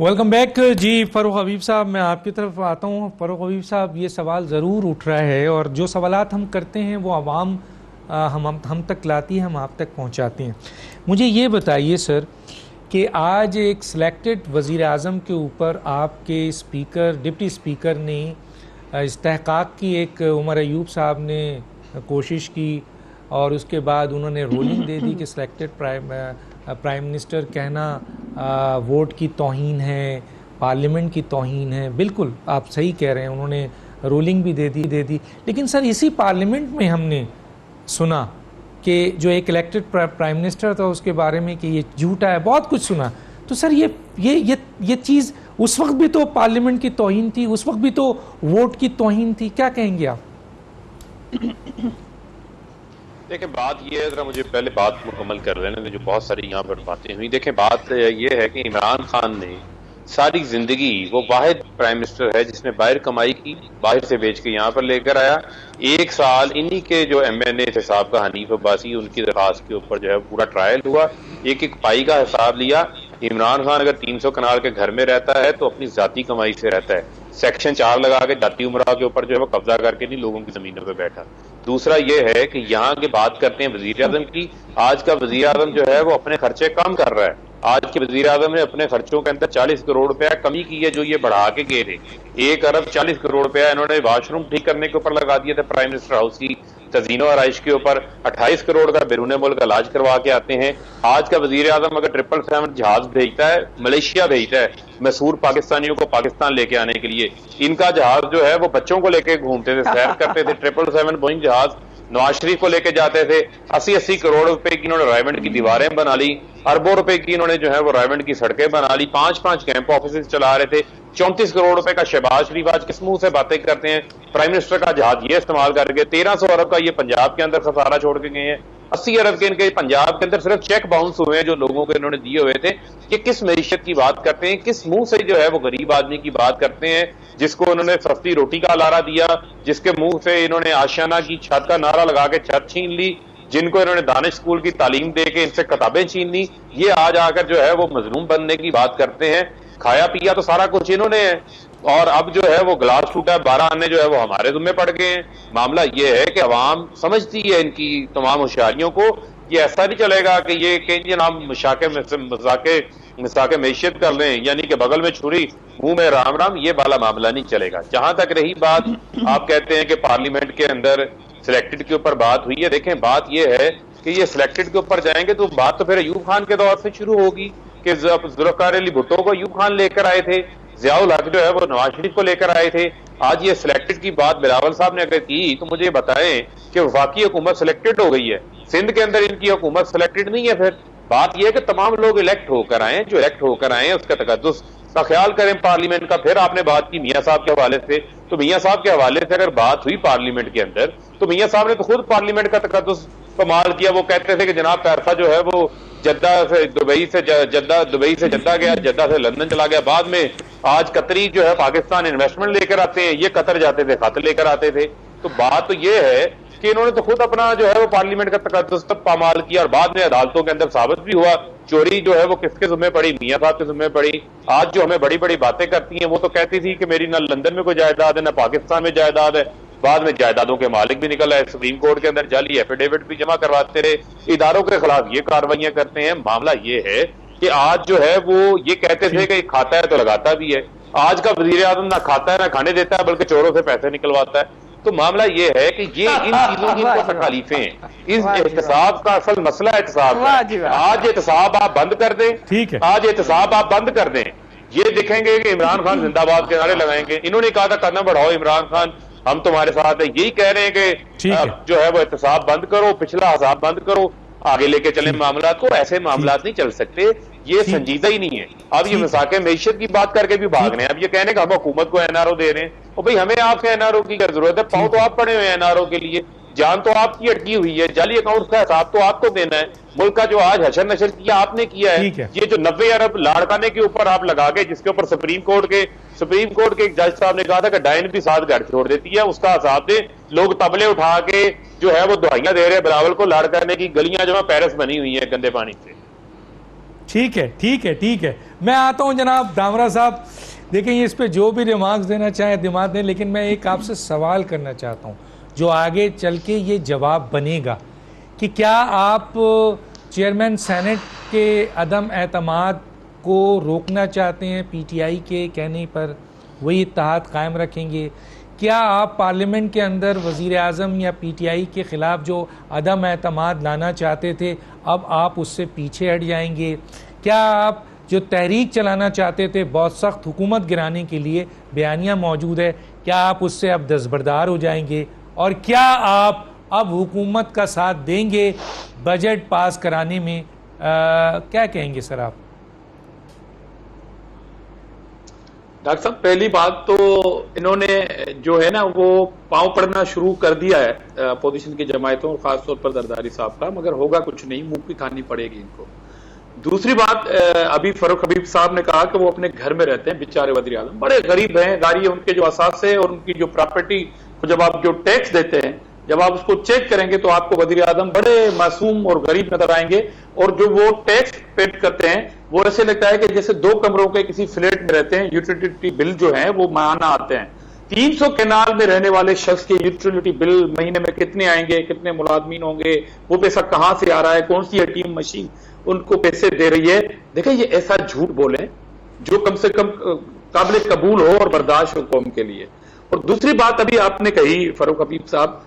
Welcome back. جی فاروق حبیب صاحب, میں آپ کی طرف آتا ہوں. فاروق حبیب صاحب, یہ سوال ضرور اٹھ رہا ہے, اور جو سوالات ہم کرتے ہیں وہ عوام ہم تک لاتی ہے, ہم آپ تک پہنچاتے ہیں. مجھے یہ بتائیے سر کہ آج ایک سلیکٹڈ وزیر اعظم کے اوپر آپ کے اسپیکر, ڈپٹی اسپیکر نے استحقاق کی, ایک عمر ایوب صاحب نے کوشش کی, اور اس کے بعد انہوں نے رولنگ دے دی کہ سلیکٹڈ پرائم منسٹر کہنا ووٹ کی توہین ہے, پارلیمنٹ کی توہین ہے. بالکل آپ صحیح کہہ رہے ہیں, انہوں نے رولنگ بھی دے دی. لیکن سر اسی پارلیمنٹ میں ہم نے سنا کہ جو ایک الیکٹڈ پرائم منسٹر تھا اس کے بارے میں کہ یہ جھوٹا ہے, بہت کچھ سنا. تو سر یہ چیز اس وقت بھی تو پارلیمنٹ کی توہین تھی, اس وقت بھی تو ووٹ کی توہین تھی. کیا کہیں گے آپ؟ دیکھیں بات یہ ہے, ذرا مجھے پہلے بات مکمل کر لینے دیں, جو بہت ساری یہاں پر باتیں ہوئی. دیکھیں بات یہ ہے کہ عمران خان نے ساری زندگی, وہ واحد پرائم منسٹر ہے جس نے باہر کمائی کی, باہر سے بیچ کے یہاں پر لے کر آیا. 1 سال انہی کے جو ایم این اے حساب کا حنیف عباسی, ان کی درخواست کے اوپر جو ہے پورا ٹرائل ہوا, ایک پائی کا حساب لیا. عمران خان اگر 300 کنال کے گھر میں رہتا ہے تو اپنی ذاتی کمائی سے رہتا ہے. سیکشن 4 لگا کے ذاتی عمرہ کے اوپر جو ہے وہ قبضہ کر کے نہیں لوگوں کی زمینوں پہ بیٹھا. دوسرا یہ ہے کہ یہاں کی بات کرتے ہیں وزیر اعظم کی. آج کا وزیر اعظم جو ہے وہ اپنے خرچے کم کر رہا ہے. آج کے وزیر اعظم نے اپنے خرچوں کے اندر 40 کروڑ روپیہ کمی کی ہے, جو یہ بڑھا کے گئے تھے. 1 ارب 40 کروڑ روپیہ انہوں نے واش روم ٹھیک کرنے کے اوپر لگا دیا تھا پرائم منسٹر ہاؤس کی. تزئین و آرائش کے اوپر 28 کروڑ کا بیرون ملک علاج کروا کے آتے ہیں. آج کا وزیر اعظم اگر 777 جہاز بھیجتا ہے, ملیشیا بھیجتا ہے مسور پاکستانیوں کو پاکستان لے کے آنے کے لیے, ان کا جہاز جو ہے وہ بچوں کو لے کے گھومتے تھے, سیر کرتے تھے. 777 بوئنگ جہاز نواز شریف کو لے کے جاتے تھے. 80 کروڑ روپے کی انہوں نے رائمنڈ کی دیواریں بنا لی, اربوں روپے کی انہوں نے جو ہے وہ رائمنڈ کی سڑکیں بنا لی, 5 کیمپ آفیسز چلا رہے تھے. 34 کروڑ روپے کا شہباز شریف آج کس منہ سے باتیں کرتے ہیں, پرائم منسٹر کا جہاز یہ استعمال کر کے 1300 ارب کا یہ پنجاب کے اندر خسارہ چھوڑ کے گئے ہیں. 80 ارب کے ان کے پنجاب کے اندر صرف چیک باؤنس ہوئے ہیں جو لوگوں کو انہوں نے دیے ہوئے تھے. یہ کس معیشت کی بات کرتے ہیں, کس منہ سے جو ہے وہ غریب آدمی کی بات کرتے ہیں, جس کو انہوں نے سستی روٹی کا لارا دیا, جس کے منہ سے انہوں نے آشیانہ کی چھت کا نعرہ لگا کے چھت چھین لی, جن کو انہوں نے دانش اسکول کی تعلیم دے کے ان سے کتابیں چھین لی. یہ آج آ کر جو ہے وہ مظلوم بننے کی بات کرتے ہیں. کھایا پیا تو سارا کچھ انہوں نے ہے, اور اب جو ہے وہ گلاس ٹوٹا ہے 12 آنے جو ہے وہ ہمارے ذمہ پڑ گئے ہیں. معاملہ یہ ہے کہ عوام سمجھتی ہے ان کی تمام ہوشیاریوں کو. یہ ایسا نہیں چلے گا کہ یہ کہ جناب مساق معیشت کر لیں, یعنی کہ بغل میں چھری منہ میں رام رام, یہ والا معاملہ نہیں چلے گا. جہاں تک رہی بات, آپ کہتے ہیں کہ پارلیمنٹ کے اندر سلیکٹڈ کے اوپر بات ہوئی ہے. دیکھیں بات یہ ہے کہ یہ سلیکٹڈ کے اوپر جائیں گے تو بات تو پھر ایوب خان کے دور سے شروع ہوگی کہ ذوالفقار علی بھٹو کو ایوب خان لے کر آئے تھے, ضیاء الحق جو ہے وہ نواز شریف کو لے کر آئے تھے. آج یہ سلیکٹڈ کی بات بلاول صاحب نے اگر کی تو مجھے بتائیں کہ وفاقی حکومت سلیکٹڈ ہو گئی ہے, سندھ کے اندر ان کی حکومت سلیکٹڈ نہیں ہے. پھر بات یہ ہے کہ تمام لوگ الیکٹ ہو کر آئیں, جو الیکٹ ہو کر آئیں اس کا تقدس کا خیال کریں پارلیمنٹ کا. پھر آپ نے بات کی میاں صاحب کے حوالے سے, تو میاں صاحب کے حوالے سے اگر بات ہوئی پارلیمنٹ کے اندر تو میاں صاحب نے تو خود پارلیمنٹ کا تقدس کمال کیا. وہ کہتے تھے کہ جناب پیسہ جو ہے وہ جدہ سے دبئی سے جدہ گیا, جدہ سے لندن چلا گیا. بعد میں آج قطری جو ہے پاکستان انویسٹمنٹ لے کر آتے ہیں, یہ قطر جاتے تھے خط لے کر آتے تھے. تو بات تو یہ ہے کہ انہوں نے تو خود اپنا جو ہے وہ پارلیمنٹ کا تقدس پامال کیا, اور بعد میں عدالتوں کے اندر ثابت بھی ہوا. چوری جو ہے وہ کس کے ذمہ پڑی, میاں صاحب کے ذمہ پڑی. آج جو ہمیں بڑی بڑی باتیں کرتی ہیں, وہ تو کہتی تھی کہ میری نہ لندن میں کوئی جائیداد ہے نہ پاکستان میں جائیداد ہے. بعد میں جائیدادوں کے مالک بھی نکل آئے, سپریم کورٹ کے اندر جعلی ایفیڈیوٹ بھی جمع کرواتے رہے, اداروں کے خلاف یہ کارروائیاں کرتے ہیں. معاملہ یہ ہے کہ آج جو ہے وہ یہ کہتے تھے کہ کھاتا ہے تو لگاتا بھی ہے. آج کا وزیر اعظم نہ کھاتا ہے نہ کھانے دیتا ہے, بلکہ چوروں سے پیسے نکلواتا ہے. تو معاملہ یہ ہے کہ یہ ان چیزوں کی تکالیفیں ہیں. اس احتساب کا اصل مسئلہ احتساب ہے. آج احتساب آپ بند کر دیں, آج احتساب آپ بند کر دیں, یہ دیکھیں گے کہ عمران خان زندہ باد کے نعرے لگائیں گے. انہوں نے کہا تھا قدم بڑھاؤ عمران خان, ہم تمہارے ساتھ ہیں. یہی کہہ رہے ہیں کہ جو ہے وہ احتساب بند کرو, پچھلا حساب بند کرو, آگے لے کے چلیں معاملات کو. ایسے معاملات نہیں چل سکتے, یہ سنجیدہ ہی نہیں ہے. اب یہ مساق معیشت کی بات کر کے بھی بھاگ رہے ہیں. اب یہ کہنے کہ ہم حکومت کو NRO دے رہے ہیں, اور بھائی ہمیں آپ سے NRO کی کیا ضرورت ہے, پاؤں تو آپ پڑے ہوئے ہیں NRO کے لیے, جان تو آپ کی اٹکی ہوئی ہے, جعلی اکاؤنٹ کا حساب تو آپ کو دینا ہے. ملک کا جو آج حشر نشر کیا آپ نے کیا ہے, یہ جو 90 ارب لاڑکانے کے اوپر آپ لگا کے, جس کے اوپر سپریم کورٹ کے ایک جج صاحب نے کہا تھا کہ ڈائن بھی ساتھ گھر چھوڑ دیتی ہے, اس کا حساب دے. لوگ تبلے اٹھا کے جو ہے وہ دعائیاں دے رہے بلاول کو لاڑکانے کی, گلیاں جو ہے پیرس بنی ہوئی ہیں گندے پانی سے. ٹھیک ہے. میں آتا ہوں جناب دامرا صاحب, دیکھیں یہ اس پہ جو بھی ریمارکس دینا چاہیں دماغ دیں, لیکن میں ایک آپ سے سوال کرنا چاہتا ہوں جو آگے چل کے یہ جواب بنے گا کہ کیا آپ چیئرمین سینٹ کے عدم اعتماد کو روکنا چاہتے ہیں, PTI کے کہنے پر وہی اتحاد قائم رکھیں گے؟ کیا آپ پارلیمنٹ کے اندر وزیر اعظم یا PTI کے خلاف جو عدم اعتماد لانا چاہتے تھے اب آپ اس سے پیچھے ہٹ جائیں گے؟ کیا آپ جو تحریک چلانا چاہتے تھے بہت سخت حکومت گرانے کے لیے, بیانیہ موجود ہے, کیا آپ اس سے اب دستبردار ہو جائیں گے؟ اور کیا آپ اب حکومت کا ساتھ دیں گے بجٹ پاس کرانے میں؟ کیا کہیں گے سر آپ؟ ڈاکٹر صاحب پہلی بات تو انہوں نے جو ہے نا وہ پاؤں پڑنا شروع کر دیا ہے اپوزیشن کی جماعتوں, خاص طور پر زرداری صاحب کا, مگر ہوگا کچھ نہیں, منہ کی کھانی پڑے گی ان کو. دوسری بات, ابھی فاروق حبیب صاحب نے کہا کہ وہ اپنے گھر میں رہتے ہیں بیچارے وزیر اعظم, بڑے غریب ہیں, گاڑی ان کے جو اثاثے اور ان کی جو پراپرٹی کو جب آپ جو ٹیکس دیتے ہیں, جب آپ اس کو چیک کریں گے تو آپ کو وزیر اعظم بڑے معصوم اور غریب نظر آئیں گے. اور جو وہ ٹیکس پیڈ کرتے ہیں وہ ایسے لگتا ہے کہ جیسے 2 کمروں کے کسی فلیٹ میں رہتے ہیں. یوٹیلیٹی بل جو ہیں وہ ماہانہ آتے ہیں. 300 کینال میں رہنے والے شخص کے یوٹیلیٹی بل مہینے میں کتنے آئیں گے, کتنے ملازمین ہوں گے, وہ پیسہ کہاں سے آ رہا ہے, کون سی ATM مشین ان کو پیسے دے رہی ہے. دیکھیں یہ ایسا جھوٹ بولیں جو کم سے کم قابل قبول ہو اور برداشت ہو قوم کے لیے. اور دوسری بات ابھی آپ نے کہی فاروق حبیب صاحب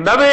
90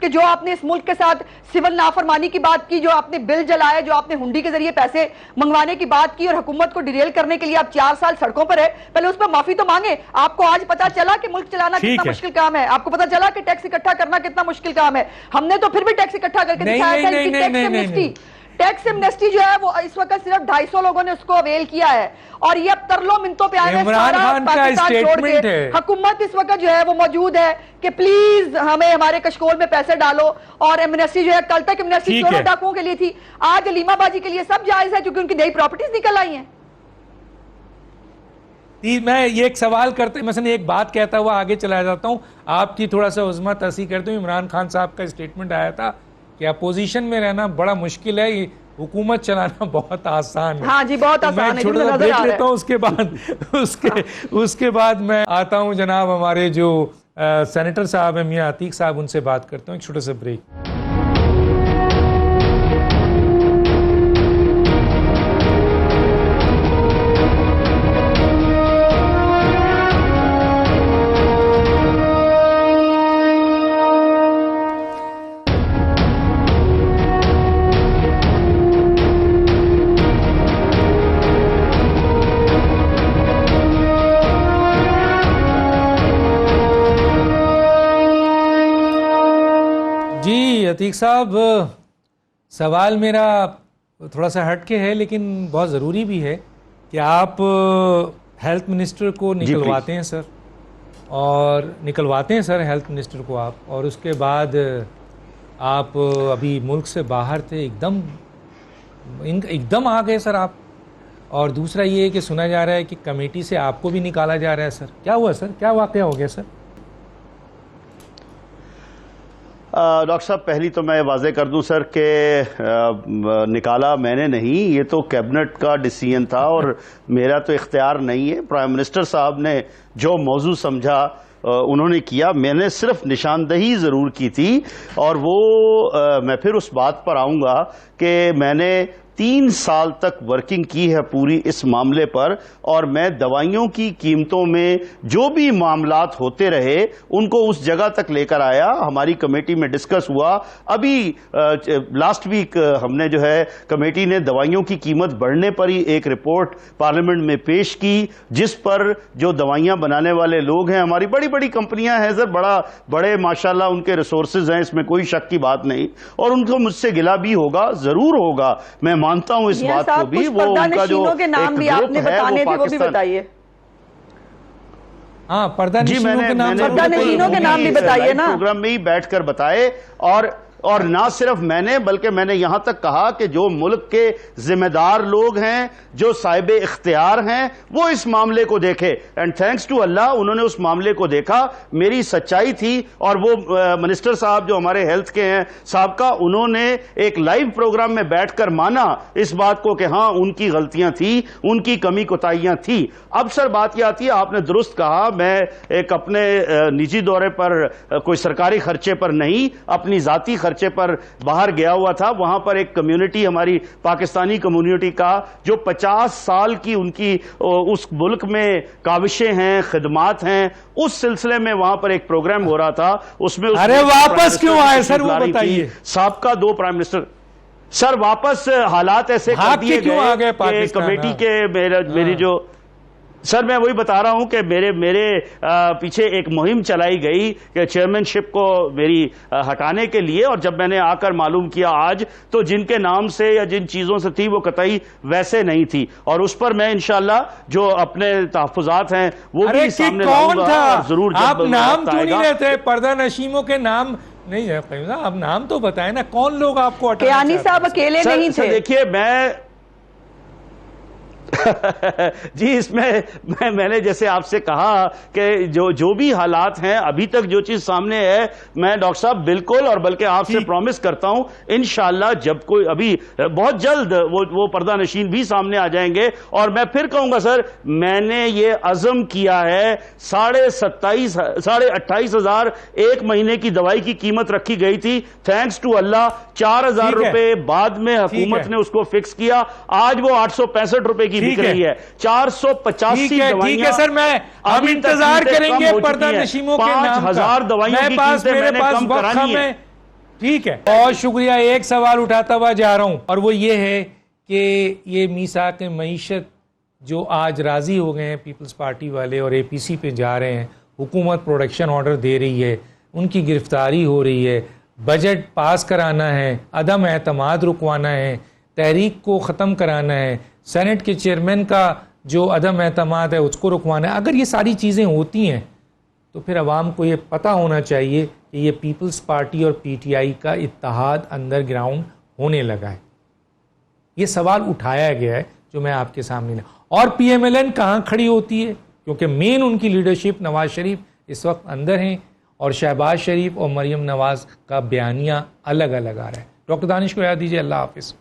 کہ جو آپ نے اس ملک کے ساتھ سول نافرمانی کی بات کی, جو آپ نے بل جلائے, جو آپ نے ہنڈی کے ذریعے پیسے منگوانے کی بات کی اور حکومت کو ڈیریل کرنے کے لیے آپ 4 سال سڑکوں پر ہے, پہلے اس پر معافی تو مانگے. آپ کو آج پتا چلا کہ ملک چلانا کتنا مشکل کام ہے, آپ کو پتا چلا کہ ٹیکس اکٹھا کرنا کتنا مشکل کام ہے. ہم نے تو پھر بھی ٹیکس اکٹھا کر کے دکھایا تھا. ٹیکس ایمنسٹی جو ہے وہ اس وقت صرف 250 لوگوں نے اس کو اویل کیا ہے, اور یہ اب ترلوں منتوں پہ آئے سارا پاکستان چھوڑ کے. حکومت اس وقت جو ہے وہ موجود ہے کہ پلیز ہمیں ہمارے کشکول میں پیسے ڈالو, اور ایمنسٹی جو ہے کل تک ایمنسٹی چوروں ڈاکوؤں کے لیے تھی, آج علیمہ باجی کے لیے سب جائز ہے کیونکہ ان کی نئی پراپرٹیز نکل آئی ہیں. میں یہ ایک سوال کرتے مثلا ایک بات کہتا ہوا آگے چلا جاتا ہوں, آپ کی تھوڑا سا عظمت ہنسی کرتے ہوں. عمران خان صاحب کا اسٹیٹمنٹ آیا تھا کہ اپوزیشن میں رہنا بڑا مشکل ہے, حکومت چلانا بہت آسان ہے. ہاں جی بہت آسان ہے. میں چھوٹا سا بریک لیتا ہوں, اس کے بعد میں آتا ہوں جناب ہمارے جو سینیٹر صاحب ہیں میاں عتیق صاحب, ان سے بات کرتا ہوں. ایک چھوٹا سا بریک. عتیق صاحب, سوال میرا تھوڑا سا ہٹ کے ہے لیکن بہت ضروری بھی ہے کہ آپ ہیلتھ منسٹر کو نکلواتے ہیں سر, اور نکلواتے ہیں سر ہیلتھ منسٹر کو آپ, اور اس کے بعد آپ ابھی ملک سے باہر تھے, ایک دم آ گئے سر آپ. اور دوسرا یہ کہ سنا جا رہا ہے کہ کمیٹی سے آپ کو بھی نکالا جا رہا ہے سر. کیا ہوا سر, کیا واقعہ ہو گیا سر؟ ڈاکٹر صاحب پہلی تو میں واضح کر دوں سر کہ نکالا میں نے نہیں, یہ تو کیبنٹ کا ڈیسیژن تھا اور میرا تو اختیار نہیں ہے. پرائم منسٹر صاحب نے جو موضوع سمجھا انہوں نے کیا, میں نے صرف نشاندہی ضرور کی تھی. اور وہ میں پھر اس بات پر آؤں گا کہ میں نے 3 سال تک ورکنگ کی ہے پوری اس معاملے پر, اور میں دوائیوں کی قیمتوں میں جو بھی معاملات ہوتے رہے ان کو اس جگہ تک لے کر آیا. ہماری کمیٹی میں ڈسکس ہوا, ابھی لاسٹ ویک ہم نے جو ہے کمیٹی نے دوائیوں کی قیمت بڑھنے پر ہی ایک رپورٹ پارلیمنٹ میں پیش کی, جس پر جو دوائیاں بنانے والے لوگ ہیں, ہماری بڑی بڑی کمپنیاں ہیں سر, بڑے ماشاءاللہ ان کے ریسورسز ہیں, اس میں کوئی شک کی بات نہیں, اور ان کو مجھ سے گلا بھی ہوگا, ضرور ہوگا, میں مانتا ہوں اس بات کو بھی. وہ ان کا جو کے نام بھی آپ نے بتانے تھے وہ بھی بتائیے. ہاں پردہ نشینوں کے نام بھی بتائیے نا, پروگرام میں ہی بیٹھ کر بتائے. اور نہ صرف میں نے بلکہ میں نے یہاں تک کہا کہ جو ملک کے ذمہ دار لوگ ہیں, جو صاحب اختیار ہیں, وہ اس معاملے کو دیکھے. اینڈ تھینکس ٹو اللہ انہوں نے اس معاملے کو دیکھا, میری سچائی تھی. اور وہ منسٹر صاحب جو ہمارے ہیلتھ کے ہیں سابقہ, انہوں نے ایک لائیو پروگرام میں بیٹھ کر مانا اس بات کو کہ ہاں ان کی غلطیاں تھیں, ان کی کمی کوتاہیاں تھیں. اب سر بات یہ آتی ہے, آپ نے درست کہا, میں ایک اپنے نجی دورے پر, کوئی سرکاری خرچے پر نہیں, اپنی ذاتی خرچے پر باہر گیا ہوا تھا. وہاں پر ایک کمیونٹی, ہماری پاکستانی کمیونٹی کا جو 50 سال کی ان کی اس ملک میں کاوشیں ہیں, خدمات ہیں, اس سلسلے میں وہاں پر ایک پروگرام ہو رہا تھا. اس میں ارے واپس کیوں آئے سر وہ بتائیے. سابقہ 2 پرائم منسٹر سر واپس حالات ایسے کر دیے گئے کہ کمیٹی کے میری جو سر میں وہی بتا رہا ہوں کہ میرے پیچھے ایک مہم چلائی گئی کہ چیئرمین شپ کو میری ہٹانے کے لیے, اور جب میں نے آ کر معلوم کیا آج, تو جن کے نام سے یا جن چیزوں سے تھی وہ قطعی ویسے نہیں تھی, اور اس پر میں انشاءاللہ جو اپنے تحفظات ہیں وہ بھی سامنے لاؤں گا. ضرور. آپ نام کیوں نہیں لیتے پردہ نشینوں کے نام؟ نہیں ہے قیوم صاحب, آپ نام تو بتائیں نا, کون لوگ آپ کو ہٹانا چاہتے ہیں؟ کیانی صاحب اکیلے نہیں تھے. دیکھیے میں جی اس میں نے جیسے آپ سے کہا کہ جو بھی حالات ہیں ابھی تک جو چیز سامنے ہے, میں ڈاکٹر صاحب بالکل, اور بلکہ آپ سے پرومس کرتا ہوں انشاءاللہ جب کوئی ابھی بہت جلد وہ پردہ نشین بھی سامنے آ جائیں گے. اور میں پھر کہوں گا سر, میں نے یہ عزم کیا ہے, 28,500 ایک مہینے کی دوائی کی قیمت رکھی گئی تھی, تھینکس ٹو اللہ 4,000 روپے بعد میں حکومت نے اس کو فکس کیا, آج وہ 865 روپے کی بک رہی ہے. 485 دوائیاں. ٹھیک ہے سر, ہم انتظار کریں گے پردہ نشینوں کے نام کا. 5,000 دوائیوں کی قیمتیں میں نے کم کرانی ہے. ٹھیک ہے، بہت شکریہ. ایک سوال اٹھاتا ہوا جا رہا ہوں اور وہ یہ ہے کہ یہ میثاق معیشت جو آج راضی ہو گئے ہیں پیپلز پارٹی والے اور اے پی سی پہ جا رہے ہیں، حکومت پروڈکشن آرڈر دے رہی ہے، ان کی گرفتاری ہو رہی ہے، بجٹ پاس کرانا ہے، عدم اعتماد رکوانا ہے، تحریک کو ختم کرانا ہے، سینٹ کے چیئرمین کا جو عدم اعتماد ہے اس کو رکوانا ہے. اگر یہ ساری چیزیں ہوتی ہیں تو پھر عوام کو یہ پتہ ہونا چاہیے کہ یہ پیپلز پارٹی اور پی ٹی آئی کا اتحاد انڈر گراؤنڈ ہونے لگا ہے. یہ سوال اٹھایا گیا ہے جو میں آپ کے سامنے لیا. اور پی ایم ایل این کہاں کھڑی ہوتی ہے؟ کیونکہ مین ان کی لیڈرشپ نواز شریف اس وقت اندر ہیں اور شہباز شریف اور مریم نواز کا بیانیہ الگ الگ آ رہا ہے. ڈاکٹر دانش کو یاد دیجیے. اللہ حافظ.